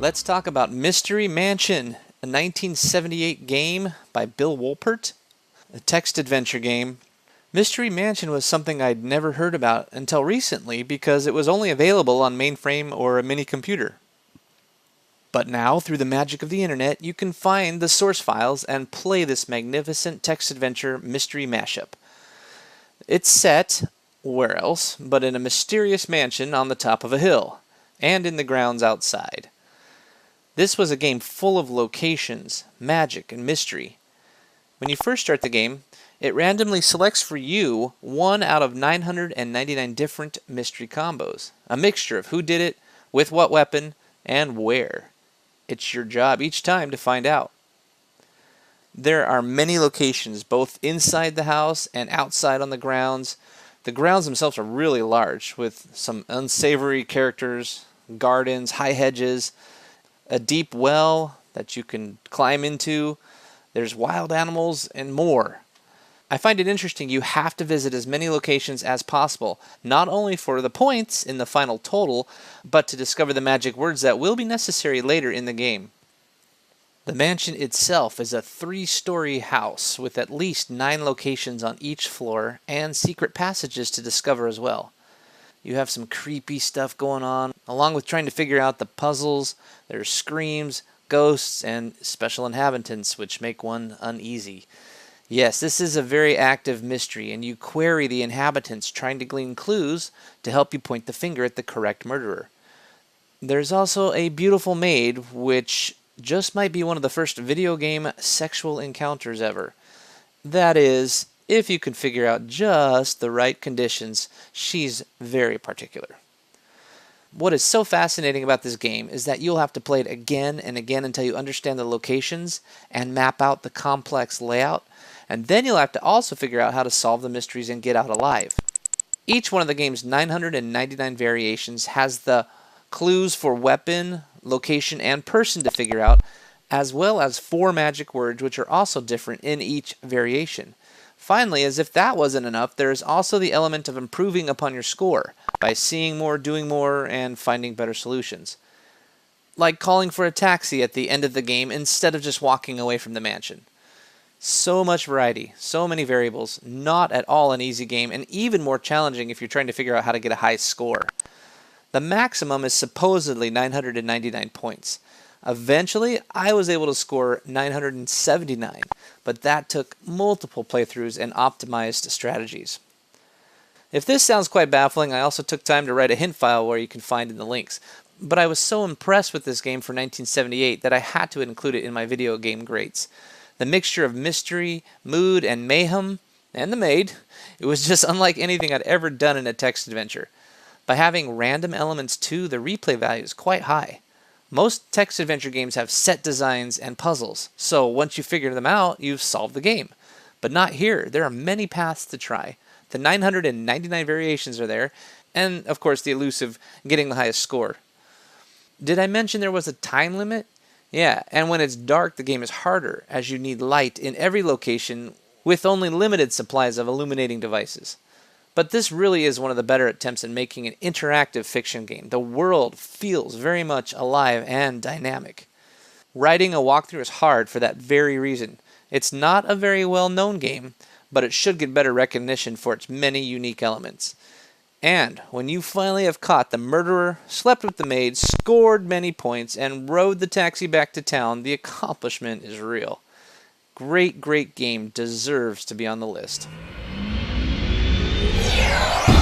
Let's talk about Mystery Mansion, a 1978 game by Bill Wolpert, a text adventure game. Mystery Mansion was something I'd never heard about until recently because it was only available on Mainframe or a mini computer. But now, through the magic of the internet, you can find the source files and play this magnificent text adventure mystery mashup. It's set, where else, but in a mysterious mansion on the top of a hill, and in the grounds outside. This was a game full of locations, magic, and mystery. When you first start the game, it randomly selects for you one out of 999 different mystery combos, a mixture of who did it, with what weapon, and where. It's your job each time to find out. There are many locations, both inside the house and outside on the grounds. The grounds themselves are really large, with some unsavory characters, gardens, high hedges, a deep well that you can climb into. There's wild animals and more. I find it interesting you have to visit as many locations as possible, not only for the points in the final total, but to discover the magic words that will be necessary later in the game. The mansion itself is a 3-story house with at least 9 locations on each floor and secret passages to discover as well. You have some creepy stuff going on, along with trying to figure out the puzzles. There's screams, ghosts, and special inhabitants, which make one uneasy. Yes, this is a very active mystery, and you query the inhabitants trying to glean clues to help you point the finger at the correct murderer. There's also a beautiful maid, which just might be one of the first video game sexual encounters ever. That is, if you can figure out just the right conditions. She's very particular. What is so fascinating about this game is that you'll have to play it again and again until you understand the locations and map out the complex layout, and then you'll have to also figure out how to solve the mysteries and get out alive. Each one of the game's 999 variations has the clues for weapon, location, and person to figure out, as well as 4 magic words which are also different in each variation. Finally, as if that wasn't enough, there is also the element of improving upon your score by seeing more, doing more, and finding better solutions. Like calling for a taxi at the end of the game instead of just walking away from the mansion. So much variety, so many variables, not at all an easy game, and even more challenging if you're trying to figure out how to get a high score. The maximum is supposedly 999 points. Eventually, I was able to score 979, but that took multiple playthroughs and optimized strategies. If this sounds quite baffling, I also took time to write a hint file where you can find in the links. But I was so impressed with this game for 1978 that I had to include it in my video game greats. The mixture of mystery, mood, and mayhem, and the maid, it was just unlike anything I'd ever done in a text adventure. By having random elements too, the replay value is quite high. Most text adventure games have set designs and puzzles, so once you figure them out, you've solved the game. But not here. There are many paths to try. The 999 variations are there, and of course the elusive getting the highest score. Did I mention there was a time limit? Yeah, and when it's dark the game is harder, as you need light in every location with only limited supplies of illuminating devices. But this really is one of the better attempts at making an interactive fiction game. The world feels very much alive and dynamic. Writing a walkthrough is hard for that very reason. It's not a very well-known game, but it should get better recognition for its many unique elements. And when you finally have caught the murderer, slept with the maid, scored many points, and rode the taxi back to town, the accomplishment is real. Great, great game, deserves to be on the list. Yeah.